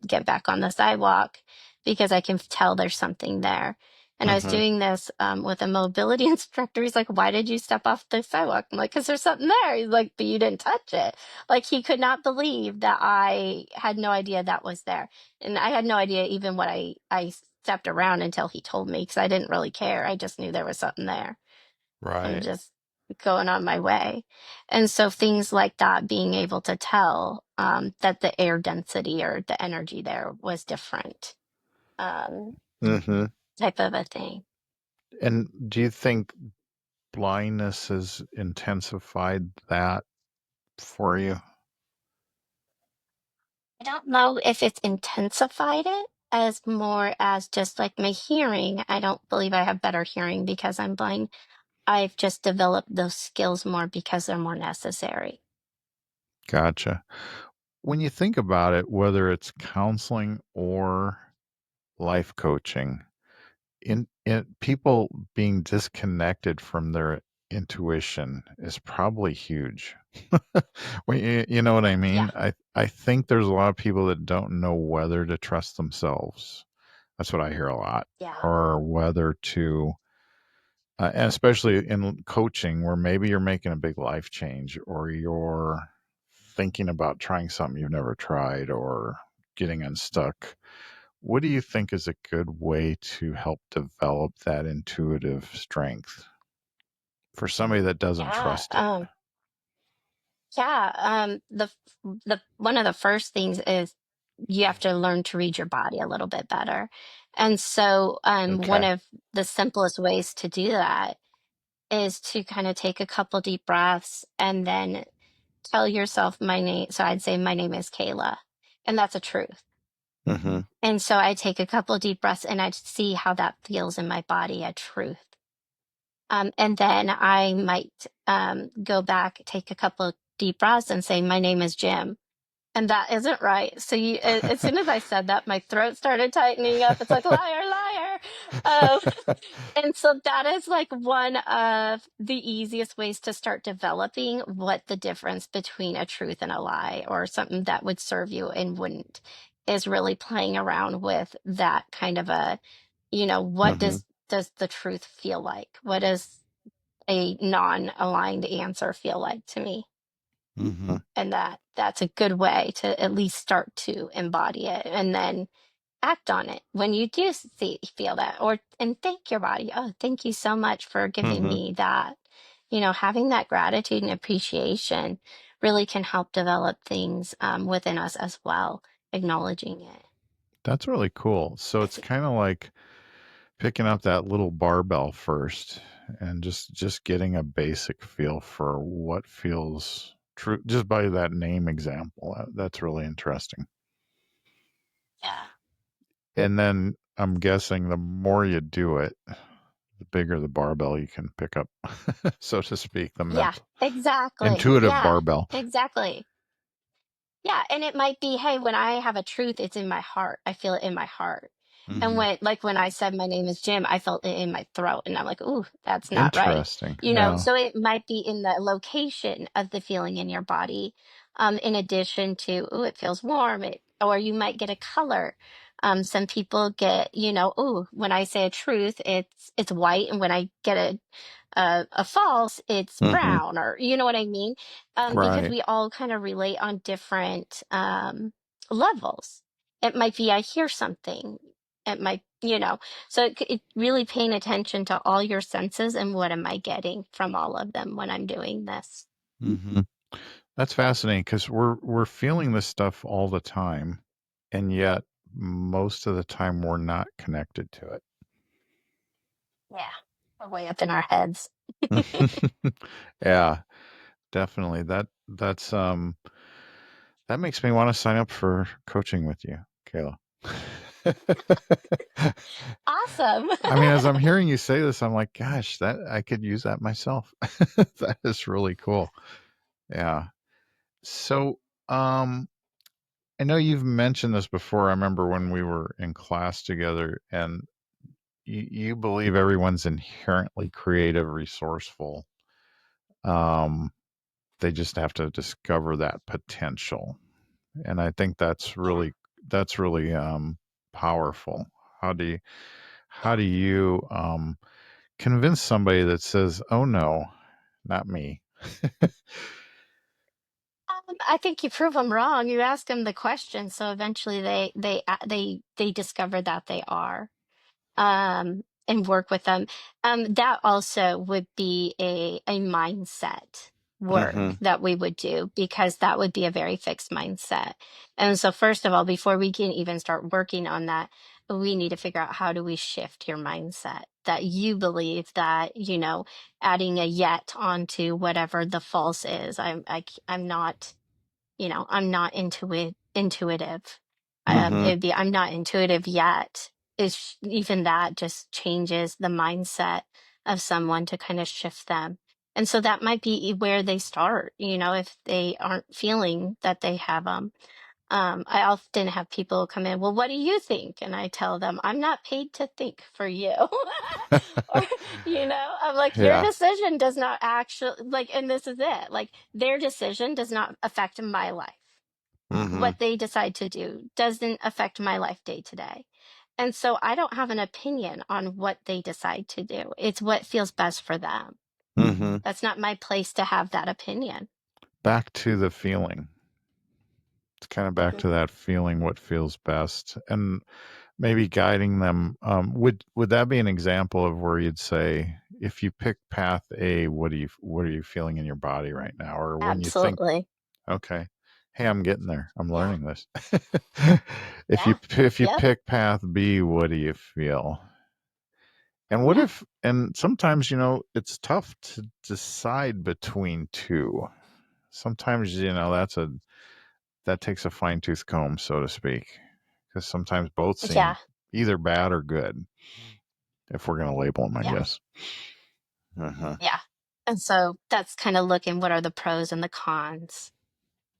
Speaker 1: get back on the sidewalk because I can tell there's something there. And I was
Speaker 2: Mm-hmm.
Speaker 1: doing this with a mobility instructor. He's like, "Why did you step off the sidewalk?" I'm like, "Because there's something there." He's like, "But you didn't touch it." Like he could not believe that I had no idea that was there. And I had no idea even what I stepped around until he told me because I didn't really care. I just knew there was something there and
Speaker 2: Right.
Speaker 1: just going on my way. And so things like that, being able to tell that the air density or the energy there was different, um,
Speaker 2: Mm-hmm.
Speaker 1: type of a thing.
Speaker 2: And do you think blindness has intensified that for you?
Speaker 1: I don't know if it's intensified it as more as just like my hearing. I don't believe I have better hearing because I'm blind. I've just developed those skills more because they're more necessary.
Speaker 2: Gotcha. When you think about it, whether it's counseling or life coaching, in people being disconnected from their intuition is probably huge. You know what I
Speaker 1: Yeah.
Speaker 2: mean? I think there's a lot of people that don't know whether to trust themselves. That's what I hear a lot,
Speaker 1: Yeah.
Speaker 2: or whether to, and especially in coaching, where maybe you're making a big life change, or you're thinking about trying something you've never tried, or getting unstuck. What do you think is a good way to help develop that intuitive strength for somebody that doesn't
Speaker 1: Yeah.
Speaker 2: trust it?
Speaker 1: Yeah. The one of the first things is you have to learn to read your body a little bit better. And so one
Speaker 2: Okay.
Speaker 1: of the simplest ways to do that is to kind of take a couple deep breaths and then tell yourself my name. So I'd say my name is Kayla, and that's a truth.
Speaker 2: Mm-hmm.
Speaker 1: And so I take a couple deep breaths and I see how that feels in my body, a truth. And then I might go back, take a couple deep breaths, and say, "My name is Jim." And that isn't right. So as soon as I said that, my throat started tightening up. It's like, liar, liar. Um, and so that is like one of the easiest ways to start developing what the difference between a truth and a lie or something that would serve you and wouldn't is really playing around with that kind of what
Speaker 2: Mm-hmm.
Speaker 1: does the truth feel like? What does a non-aligned answer feel like to me?
Speaker 2: Mm-hmm.
Speaker 1: And that's a good way to at least start to embody it and then act on it when you do feel that and thank your body. Oh, thank you so much for giving
Speaker 2: Mm-hmm.
Speaker 1: me that. Having that gratitude and appreciation really can help develop things within us as well, acknowledging it.
Speaker 2: That's really cool. So it's
Speaker 1: 'Cause-
Speaker 2: kind of like picking up that little barbell first and just getting a basic feel for what feels true just by that name example. That's really interesting.
Speaker 1: yeah.
Speaker 2: And then I'm guessing the more you do it, the bigger the barbell you can pick up, so to speak, the
Speaker 1: Yeah,
Speaker 2: mental
Speaker 1: exactly.
Speaker 2: intuitive
Speaker 1: Yeah,
Speaker 2: barbell.
Speaker 1: exactly. Yeah, and it might be, hey, when I have a truth, it's in my heart. I feel it in my heart. And
Speaker 2: Hmm.
Speaker 1: when I said my name is Jim, I felt it in my throat, and I'm like, ooh, that's not right.
Speaker 2: Interesting. Yeah.
Speaker 1: So it might be in the location of the feeling in your body, in addition to, ooh, it feels warm, or you might get a color. Some people get, oh, when I say a truth, it's white, and when I get a false, it's
Speaker 2: Mm-hmm.
Speaker 1: brown, or you know what I mean? Because
Speaker 2: Right.
Speaker 1: we all kind of relate on different levels. It might be I hear something. It might, so it really paying attention to all your senses and what am I getting from all of them when I'm doing this.
Speaker 2: Mm-hmm. That's fascinating because we're feeling this stuff all the time, and yet most of the time we're not connected to
Speaker 1: Yeah, we're way up in our heads.
Speaker 2: it. Yeah, definitely. That makes me want to sign up for coaching with you, Kayla.
Speaker 1: Awesome.
Speaker 2: I mean, as I'm hearing you say this, I'm like, gosh, that I could use that myself. That is really cool. Yeah. So, I know you've mentioned this before. I remember when we were in class together, and you believe everyone's inherently creative, resourceful. Um, they just have to discover that potential, and I think
Speaker 1: Yeah.
Speaker 2: that's really powerful. How do you how do you convince somebody that says, "Oh no, not me"?
Speaker 1: I think you prove them wrong. You ask them the question, so eventually they discover that they are. And work with them. That also would be a mindset
Speaker 2: Mm-hmm.
Speaker 1: work that we would do, because that would be a very fixed mindset. And so, first of all, before we can even start working on that, we need to figure out how do we shift your mindset that you believe that, adding a yet onto whatever the false is. I'm not, I'm not intuitive.
Speaker 2: Mm-hmm.
Speaker 1: It'd be I'm not intuitive yet. Is even that just changes the mindset of someone to kind of shift them. And so that might be where they start, if they aren't feeling that they have them. I often have people come in, well, what do you think? And I tell them, I'm not paid to think for you. Or, I'm like, your
Speaker 2: Yeah.
Speaker 1: decision does not actually, like, and this is it, like, their decision does not affect my life.
Speaker 2: Mm-hmm.
Speaker 1: What they decide to do doesn't affect my life day to day. And so I don't have an opinion on what they decide to do. It's what feels best for them.
Speaker 2: Mm-hmm.
Speaker 1: That's not my place to have that opinion.
Speaker 2: Back to the feeling. It's kind of back
Speaker 1: Mhm.
Speaker 2: to that feeling, what feels best, and maybe guiding them. Would that be an example of where you'd say, if you pick path A, what are you feeling in your body right now, or when you think,
Speaker 1: Absolutely.
Speaker 2: okay, hey, I'm getting there, I'm
Speaker 1: Yeah.
Speaker 2: learning this.
Speaker 1: Yeah.
Speaker 2: If you
Speaker 1: Yep.
Speaker 2: pick path B, what do you feel? And what
Speaker 1: Yeah.
Speaker 2: if? And sometimes it's tough to decide between two. Sometimes that takes a fine tooth comb, so to speak, because sometimes both
Speaker 1: Yeah.
Speaker 2: seem either bad or good, if we're going to label them, I
Speaker 1: Yeah.
Speaker 2: guess. Uh-huh.
Speaker 1: Yeah. And so that's kind of looking, what are the pros and the cons?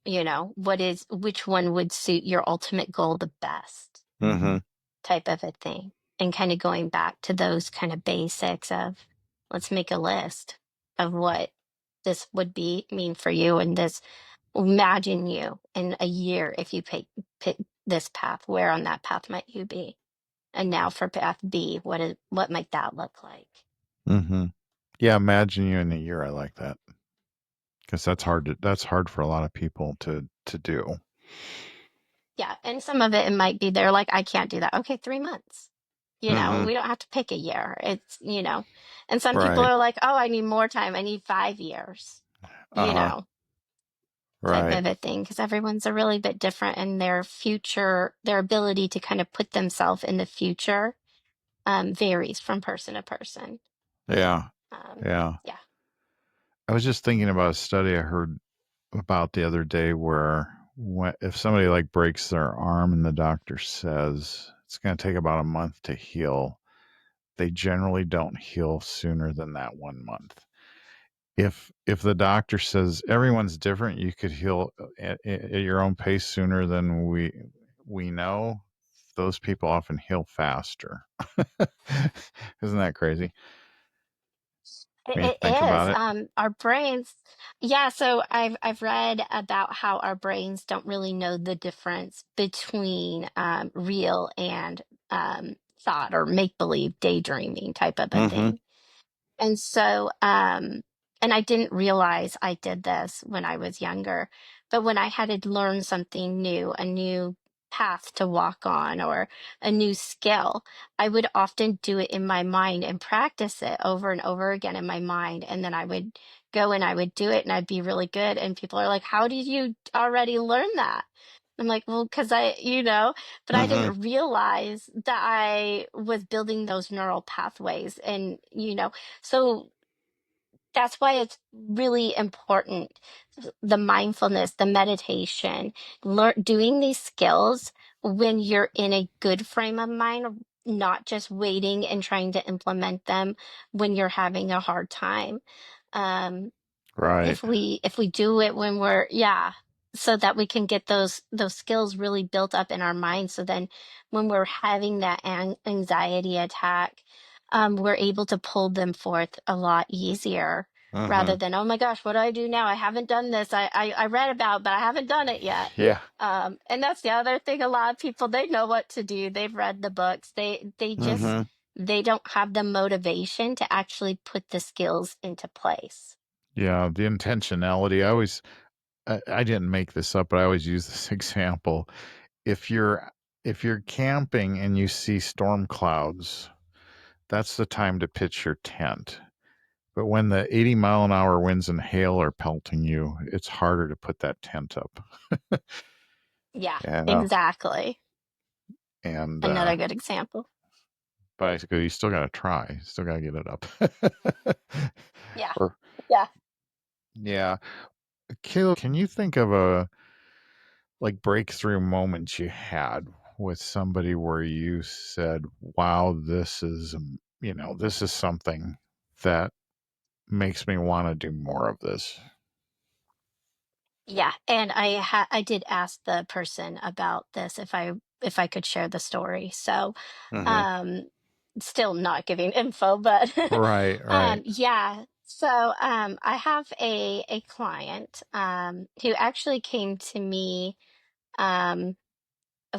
Speaker 1: Which one would suit your ultimate goal the best,
Speaker 2: Mm-hmm.
Speaker 1: type of a thing. And kind of going back to those kind of basics of, let's make a list of what this would be mean for you. And this, imagine you in a year, if you pick this path, where on that path might you be? And now for path B, what might that look like?
Speaker 2: Mm-hmm. Yeah, imagine you in a year. I like that because that's hard for a lot of people to do.
Speaker 1: Yeah. And some of it might be they're like, I can't do that. Okay, 3 months.
Speaker 2: Mm-hmm.
Speaker 1: We don't have to pick a year. And some people
Speaker 2: Right.
Speaker 1: are like, oh, I need more time. I need 5 years, you
Speaker 2: Uh-huh.
Speaker 1: know, type
Speaker 2: Right.
Speaker 1: of a thing. Because everyone's a really bit different, and their ability to kind of put themselves in the future varies from person to person.
Speaker 2: Yeah.
Speaker 1: Um,
Speaker 2: Yeah.
Speaker 1: yeah.
Speaker 2: I was just thinking about a study I heard about the other day where if somebody like breaks their arm and the doctor says it's going to take about a month to heal, they generally don't heal sooner than that 1 month. If the doctor says everyone's different, you could heal at your own pace sooner than we know, those people often heal faster. Isn't that crazy? when you
Speaker 1: It
Speaker 2: think
Speaker 1: is.
Speaker 2: about it?
Speaker 1: Our brains, yeah, so I've read about how our brains don't really know the difference between real and thought or make believe, daydreaming type of a
Speaker 2: Mm-hmm.
Speaker 1: thing. And so, and I didn't realize I did this when I was younger, but when I had to learn something new, a new path to walk on or a new skill, I would often do it in my mind and practice it over and over again in my mind. And then I would go and I would do it and I'd be really good. And people are like, how did you already learn that? I'm like, well, because but I
Speaker 2: Mm-hmm.
Speaker 1: didn't realize that I was building those neural pathways. And so that's why it's really important, the mindfulness, the meditation, doing these skills when you're in a good frame of mind, not just waiting and trying to implement them when you're having a hard time. Um,
Speaker 2: Right.
Speaker 1: if we do it when we're, yeah, so that we can get those skills really built up in our mind, so then when we're having that anxiety attack, we're able to pull them forth a lot easier, rather
Speaker 2: Mm-hmm.
Speaker 1: than, oh my gosh, what do I do now? I haven't done this. I read about, but I haven't done it yet.
Speaker 2: Yeah.
Speaker 1: And that's the other thing. A lot of people, they know what to do, they've read the books, they just,
Speaker 2: Mm-hmm.
Speaker 1: they don't have the motivation to actually put the skills into place.
Speaker 2: Yeah. The intentionality. I didn't make this up, but I always use this example. If you're if you're camping and you see storm clouds, that's the time to pitch your tent. But when the 80-mile-an-hour winds and hail are pelting you, it's harder to put that tent up.
Speaker 1: Yeah,
Speaker 2: And
Speaker 1: exactly.
Speaker 2: and
Speaker 1: Another good example.
Speaker 2: basically, you still got to try. You still got to get it up.
Speaker 1: Yeah.
Speaker 2: Or
Speaker 1: Yeah.
Speaker 2: yeah, Caleb, can you think of a like breakthrough moment you had with somebody where you said, "Wow, this is something that makes me want to do more of this."
Speaker 1: Yeah. And I did ask the person about this, if I could share the story. So,
Speaker 2: Hmm.
Speaker 1: um still not giving info, but
Speaker 2: Right, right.
Speaker 1: yeah. So, I have a client who actually came to me. um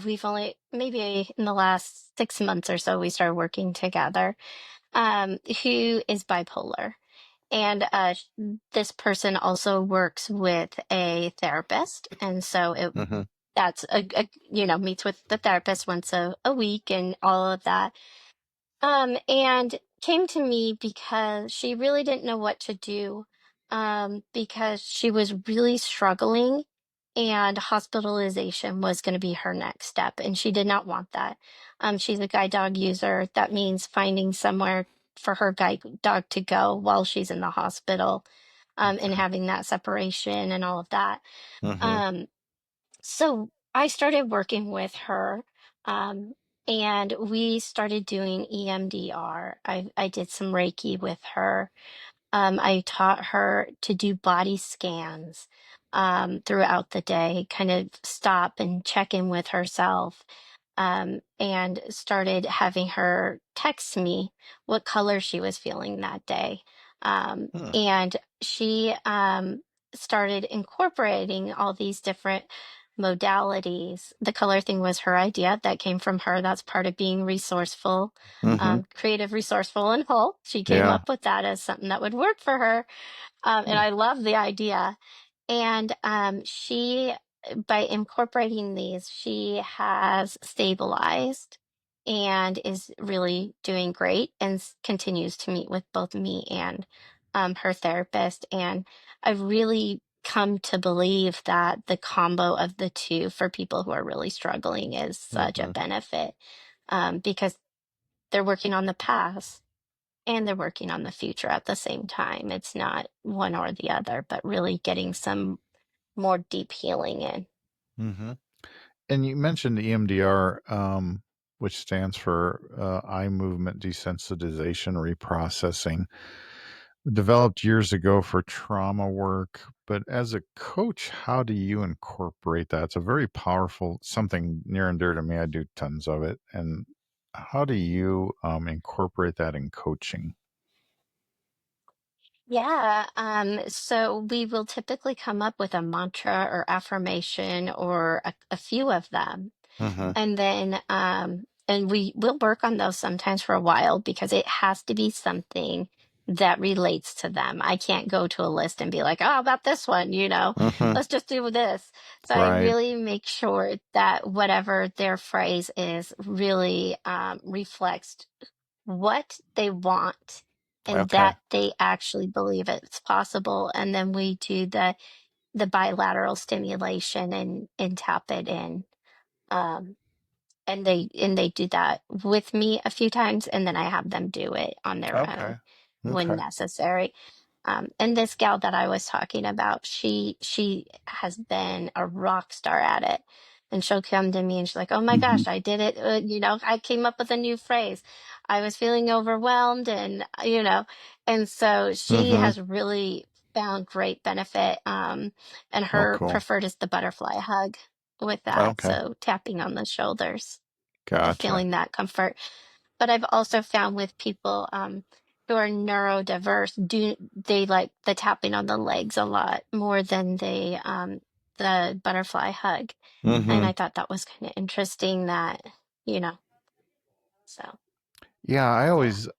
Speaker 1: we've only, maybe in the last 6 months or so, we started working together, who is bipolar. And this person also works with a therapist. And so
Speaker 2: Hmm.
Speaker 1: that's meets with the therapist once a week and all of that. And came to me because she really didn't know what to do, because she was really struggling, and hospitalization was going to be her next step, and she did not want that. She's a guide dog user. That means finding somewhere for her guide dog to go while she's in the hospital, and
Speaker 2: Okay.
Speaker 1: having that separation and all of that.
Speaker 2: Hmm.
Speaker 1: Um, so I started working with her, um, and we started doing EMDR. I did some Reiki with her. I taught her to do body scans throughout the day, kind of stop and check in with herself, and started having her text me what color she was feeling that day.
Speaker 2: Hmm.
Speaker 1: And she started incorporating all these different modalities. The color thing was her idea, that came from her. That's part of being resourceful,
Speaker 2: Hmm.
Speaker 1: creative, resourceful, and whole. She came
Speaker 2: Yeah.
Speaker 1: up with that as something that would work for her. And
Speaker 2: Hmm.
Speaker 1: I love the idea. And by incorporating these, she has stabilized and is really doing great, and continues to meet with both me and her therapist. And I've really come to believe that the combo of the two for people who are really struggling is such a
Speaker 2: Hmm.
Speaker 1: benefit, because they're working on the past and they're working on the future at the same time. It's not one or the other, but really getting some more deep healing in.
Speaker 2: Hmm. And you mentioned EMDR, which stands for eye movement desensitization reprocessing, developed years ago for trauma work. But as a coach, how do you incorporate that? It's a very powerful, something near and dear to me. I do tons of it. And how do you incorporate that in coaching?
Speaker 1: Yeah. So we will typically come up with a mantra or affirmation or a few of them.
Speaker 2: Mm-hmm.
Speaker 1: And then, and we will work on those sometimes for a while because it has to be something that relates to them. I can't go to a list and be like, oh, about this one,
Speaker 2: Mm-hmm.
Speaker 1: let's just do this. So I
Speaker 2: Right.
Speaker 1: really make sure that whatever their phrase is really reflects what they want and
Speaker 2: Okay.
Speaker 1: that they actually believe it's possible. And then we do the bilateral stimulation and tap it in. Um, and they do that with me a few times, and then I have them do it on their own
Speaker 2: Okay.
Speaker 1: when
Speaker 2: Okay.
Speaker 1: necessary. And this gal that I was talking about, she has been a rock star at it. And she'll come to me and she's like, "Oh my
Speaker 3: Mm-hmm.
Speaker 1: gosh, I did it! I came up with a new phrase. I was feeling overwhelmed, and and so she
Speaker 2: Mm-hmm.
Speaker 1: has really found great benefit. And
Speaker 2: Oh,
Speaker 1: her
Speaker 2: cool.
Speaker 1: preferred is the butterfly hug with that.
Speaker 2: Okay.
Speaker 1: So tapping on the shoulders of
Speaker 2: Gotcha.
Speaker 1: feeling that comfort. But I've also found with people who are neurodiverse, do they like the tapping on the legs a lot more than the butterfly hug. And
Speaker 2: Mm-hmm.
Speaker 1: I thought that was kind of interesting that, you know, so
Speaker 2: Yeah,
Speaker 1: yeah.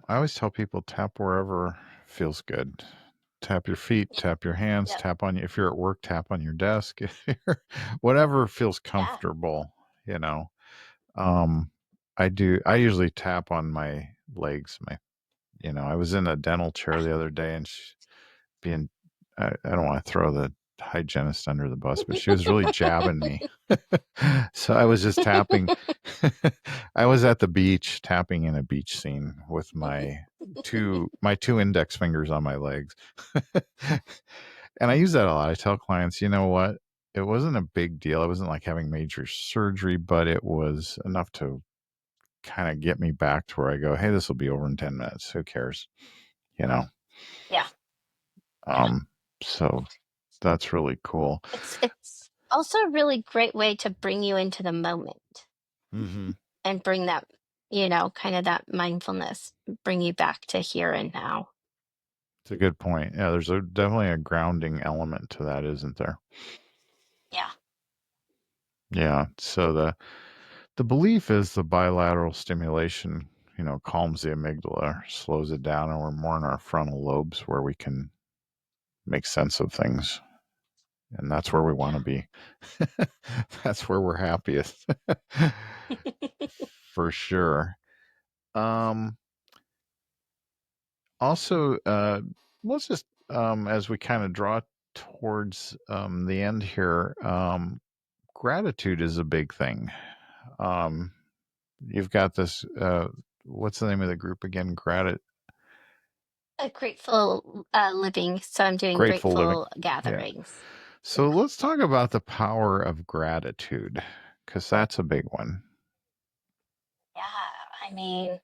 Speaker 2: I always tell people tap wherever feels good. Tap your feet,
Speaker 1: Yeah.
Speaker 2: tap your hands,
Speaker 1: Yep.
Speaker 2: tap on if you're at work, tap on your desk. Whatever feels
Speaker 1: Yeah.
Speaker 2: comfortable, you know. Um I usually tap on my legs, I was in a dental chair the other day and being I don't want to throw the hygienist under the bus, but she was really jabbing me. So I was just tapping. I was at the beach tapping in a beach scene with my two index fingers on my legs. And I use that a lot. I tell clients, you know what? It wasn't a big deal. It wasn't like having major surgery, but it was enough to kind of get me back to where I go, hey, this will be over in 10 minutes. Who cares? You know?
Speaker 1: Yeah. Yeah.
Speaker 2: Um, so that's really cool.
Speaker 1: It's also a really great way to bring you into the moment
Speaker 2: Hmm.
Speaker 1: and bring that, kind of that mindfulness, bring you back to here and now.
Speaker 2: It's a good point. Yeah, there's definitely a grounding element to that, isn't there?
Speaker 1: Yeah.
Speaker 2: Yeah. So the belief is the bilateral stimulation, calms the amygdala, slows it down, and we're more in our frontal lobes where we can make sense of things. And that's where we want to be. That's where we're happiest.
Speaker 1: Yeah.
Speaker 2: For sure. Um, Also, let's just, as we kind of draw towards the end here, gratitude is a big thing. Um, you've got this, what's the name of the group again?
Speaker 1: A grateful living. So I'm doing
Speaker 2: Grateful Living.
Speaker 1: grateful
Speaker 2: Yeah.
Speaker 1: gatherings.
Speaker 2: So
Speaker 1: Yeah.
Speaker 2: let's talk about the power of gratitude because that's a big one.
Speaker 1: Yeah. I mean,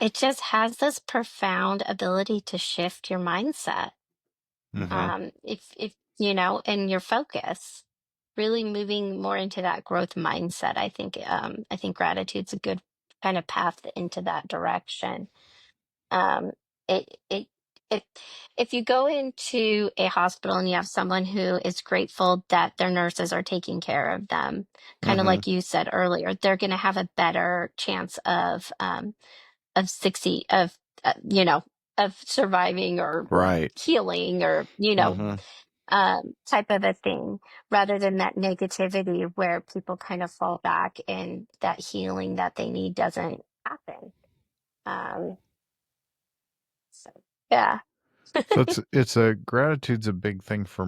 Speaker 1: it just has this profound ability to shift your mindset.
Speaker 2: Mm-hmm.
Speaker 1: If and your focus, really moving more into that growth mindset. I think gratitude's a good kind of path into that direction. Um, it it it if you go into a hospital and you have someone who is grateful that their nurses are taking care of them, kind of
Speaker 2: Mm-hmm.
Speaker 1: like you said earlier, they're going to have a better chance of succeed of surviving or
Speaker 2: Right.
Speaker 1: healing or
Speaker 2: Mm-hmm.
Speaker 1: type of a thing, rather than that negativity where people kind of fall back and that healing that they need doesn't happen. Um, so yeah.
Speaker 2: So it's a gratitude's a big thing for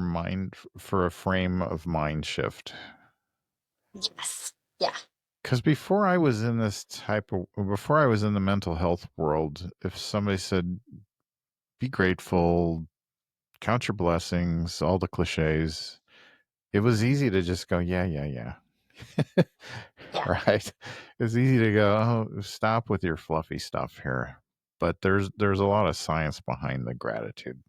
Speaker 2: for a frame of mind shift.
Speaker 1: Yes. Yeah.
Speaker 2: Because before I was in the mental health world, if somebody said, be grateful, count your blessings, all the cliches, it was easy to just go, yeah, yeah, yeah.
Speaker 1: Yeah.
Speaker 2: Right? It's easy to go, oh, stop with your fluffy stuff here. But there's a lot of science behind the gratitude.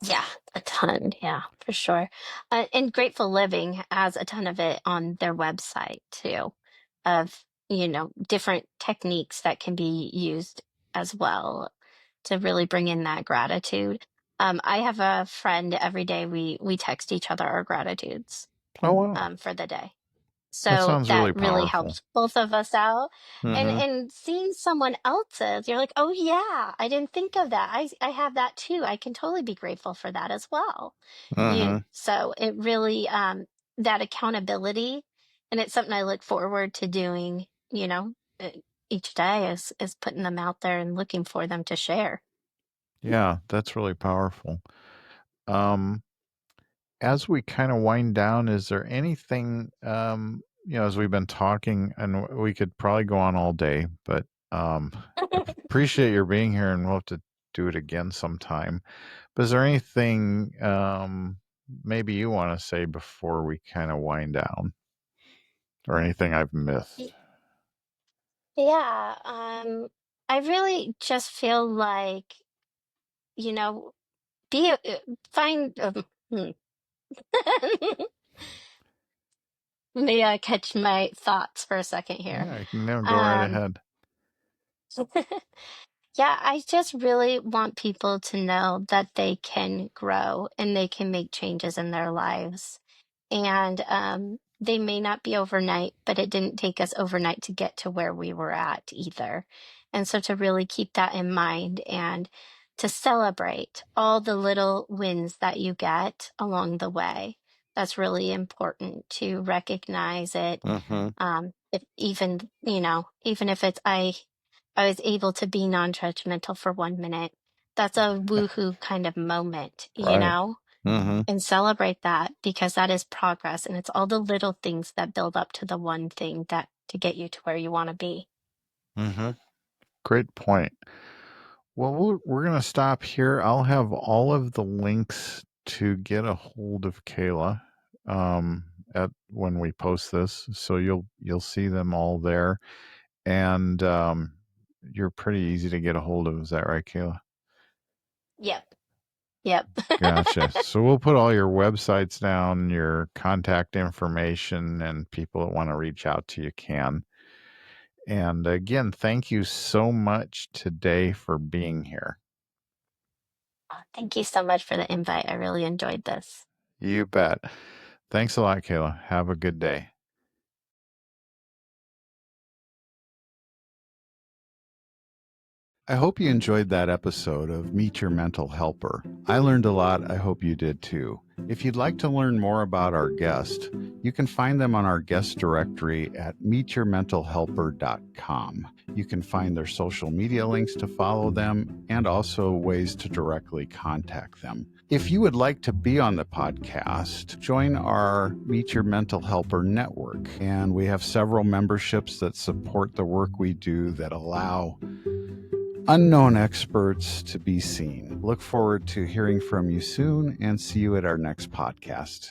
Speaker 1: Yeah. A ton. Yeah, for sure. And Grateful Living has a ton of it on their website too, of different techniques that can be used as well. to really bring in that gratitude. I have a friend every day we text each other our gratitudes
Speaker 2: Oh, wow.
Speaker 1: for the day.
Speaker 2: That
Speaker 1: So
Speaker 2: sounds
Speaker 1: that
Speaker 2: really
Speaker 1: really
Speaker 2: powerful.
Speaker 1: helps both of us out. And
Speaker 2: Mm-hmm.
Speaker 1: and seeing someone else's, you're like, oh yeah, I didn't think of that. I have that too. I can totally be grateful for that as well.
Speaker 2: Mm-hmm.
Speaker 1: So it really that accountability, and it's something I look forward to doing, uh, each day is putting them out there and looking for them to share.
Speaker 2: Yeah, that's really powerful. Um, as we kind of wind down, is there anything, as we've been talking, and we could probably go on all day, but appreciate your being here, and we'll have to do it again sometime. But is there anything maybe you want to say before we kind of wind down, or anything I've missed?
Speaker 1: Yeah, I really just feel like, you know, be a, find hmm. May I catch my thoughts for a second here?
Speaker 2: Yeah, no, go right
Speaker 1: Um,
Speaker 2: ahead.
Speaker 1: yeah, I just really want people to know that they can grow and they can make changes in their lives. And they may not be overnight, but it didn't take us overnight to get to where we were at either. And so to really keep that in mind and to celebrate all the little wins that you get along the way. That's really important to recognize it.
Speaker 2: Mm-hmm.
Speaker 1: If even, even if it's I was able to be non-judgmental for 1 minute. That's a woohoo kind of moment,
Speaker 2: Right. Mm-hmm.
Speaker 1: and celebrate that because that is progress. And it's all the little things that build up to the one thing that to get you to where you want to be.
Speaker 2: Mm-hmm. Great point. Well, we're going to stop here. I'll have all of the links to get a hold of Kayla at when we post this, so you'll see them all there. And you're pretty easy to get a hold of. Is that right, Kayla?
Speaker 1: Yep. Yep.
Speaker 2: Gotcha. So we'll put all your websites down, your contact information, and people that want to reach out to you can. And again, thank you so much today for being here.
Speaker 1: Thank you so much for the invite. I really enjoyed this.
Speaker 2: You bet. Thanks a lot, Kayla. Have a good day. I hope you enjoyed that episode of Meet Your Mental Helper. I learned a lot. I hope you did too. If you'd like to learn more about our guest, you can find them on our guest directory at meetyourmentalhelper.com. You can find their social media links to follow them and also ways to directly contact them. If you would like to be on the podcast, join our Meet Your Mental Helper network. And we have several memberships that support the work we do that allow unknown experts to be seen. Look forward to hearing from you soon and see you at our next podcast.